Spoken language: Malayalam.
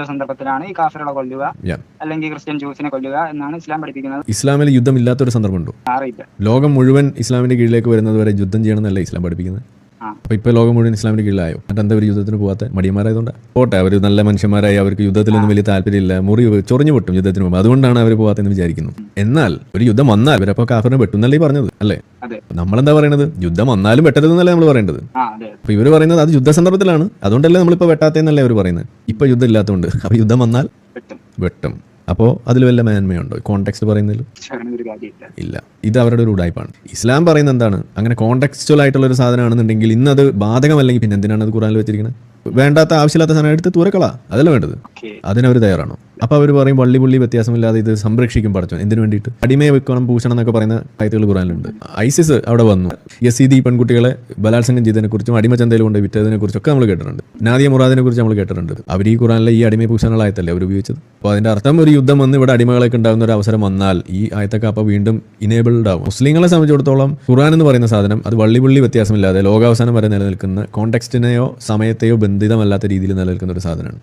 സന്ദർഭത്തിലാണ് ഈ കാഫിറുകളെ കൊല്ലുക അല്ലെങ്കിൽ ക്രിസ്ത്യൻ ജ്യൂസിനെ കൊല്ലുക എന്നാണ് ഇസ്ലാം പഠിപ്പിക്കുന്നത്. ഇസ്ലാമിൽ യുദ്ധം ഇല്ലാത്തൊരു സന്ദർഭമുണ്ടോ? അറിയില്ല. ലോകം മുഴുവൻ ഇസ്ലാമിന്റെ കീഴിലേക്ക് വരുന്നത് വരെ യുദ്ധം ചെയ്യണമെന്നല്ല ഇസ്ലാം പഠിപ്പിക്കുന്നത്. അപ്പൊ ഇപ്പൊ ലോകം മുഴുവൻ ഇസ്ലാമിന്റെ കീഴിലായോ? എന്നിട്ട് ഒരു യുദ്ധത്തിന് പോകാത്ത മടിയന്മാരായതുകൊണ്ട് പോട്ടെ, അവർ നല്ല മനുഷ്യന്മാരായി, അവർക്ക് യുദ്ധത്തിലൊന്നും വലിയ താല്പര്യമില്ല, ചൊറിഞ്ഞു പൊട്ടും യുദ്ധത്തിന് പോകുമ്പോൾ, അതുകൊണ്ടാണ് അവർ പോകാത്തെന്ന് വിചാരിക്കുന്നു. എന്നാൽ ഒരു യുദ്ധം വന്നാൽ ഇവരപ്പോ കാഫറിനെ വെട്ടുന്നല്ലേ പറഞ്ഞത് അല്ലേ? നമ്മളെന്താ പറയണത്? യുദ്ധം വന്നാലും വെട്ടരുതെന്നല്ലേ നമ്മൾ പറയേണ്ടത്. അപ്പൊ ഇവര് പറയുന്നത് അത് യുദ്ധ സന്ദർഭത്തിലാണ്, അതുകൊണ്ടല്ലേ നമ്മളിപ്പോ വെട്ടാത്തേന്നല്ലേ അവർ പറയുന്നത്. ഇപ്പൊ യുദ്ധം ഇല്ലാത്തതുകൊണ്ട് അപ്പൊ യുദ്ധം വന്നാൽ വെട്ടും. അപ്പോൾ അതിൽ വല്ല മേന്മയുണ്ടോ കോണ്ടെക്സ്റ്റ് പറയുന്നതിൽ? ഇല്ല. ഇത് അവരുടെ ഒരു ഉടായ്പാണ്. ഇസ്ലാം പറയുന്നത് എന്താണ്? അങ്ങനെ കോണ്ടെക്സ്റ്റുവൽ ആയിട്ടുള്ള ഒരു സാധനമാണെന്നുണ്ടെങ്കിൽ ഇന്നത് ബാധകമല്ലെങ്കിൽ പിന്നെ എന്തിനാണ് അത് ഖുർആനിൽ വെച്ചിരിക്കുന്നത്? വേണ്ടാത്ത ആവശ്യമില്ലാത്ത സാധനം എടുത്ത് തൂരക്കളാ, അതല്ല വേണ്ടത്. അതിനവർ തയ്യാറാണോ? അപ്പോൾ അവർ പറയും പുള്ളി വ്യത്യാസമില്ലാതെ ഇത് സംരക്ഷിക്കും പഠിച്ചോ. എന്തിനു വേണ്ടിയിട്ട്? അടിമയെ വെക്കണം, പൂഷണം എന്നൊക്കെ പറയുന്ന ആയത്തുകൾ ഖുർആനിലുണ്ട്. ഐസിസ് അവിടെ വന്നു, യസീദി പെൺകുട്ടികളെ ബലാത്സംഗം ചെയ്തതിനെ കുറിച്ചും അടിമച്ചന്തയിൽ കൊണ്ട് വിറ്റതിനെ കുറിച്ചൊക്കെ നമ്മൾ കേട്ടിട്ടുണ്ട്. നാദിയ മുറാദിനെ കുറിച്ച് നമ്മൾ കേട്ടിട്ടുണ്ട്. അവർ ഈ ഖുർആനിലെ ഈ അടിമ പൂഷണങ്ങളായത്തല്ലേ അവർ ഉപയോഗിച്ചത്. അപ്പോൾ അതിന്റെ അർത്ഥം ഒരു യുദ്ധം വന്ന് ഇവിടെ അടിമകളൊക്കെ ഉണ്ടാകുന്ന ഒരു അവസരം വന്നാൽ ഈ ആയത്തൊക്കെ അപ്പോൾ വീണ്ടും ഇനേബിൾഡ് ആവും. മുസ്ലിങ്ങളെ സംബന്ധിച്ചിടത്തോളം ഖുർആൻ എന്ന് പറയുന്ന സാധനം അത് പുള്ളി വ്യത്യാസമില്ലാതെ ലോകാവസാനം വരെ നിലനിൽക്കുന്ന, കോണ്ടെക്സ്റ്റിനെയോ സമയത്തെയോ ബന്ധിതമല്ലാത്ത രീതിയിൽ നിലനിൽക്കുന്ന ഒരു സാധനമാണ്.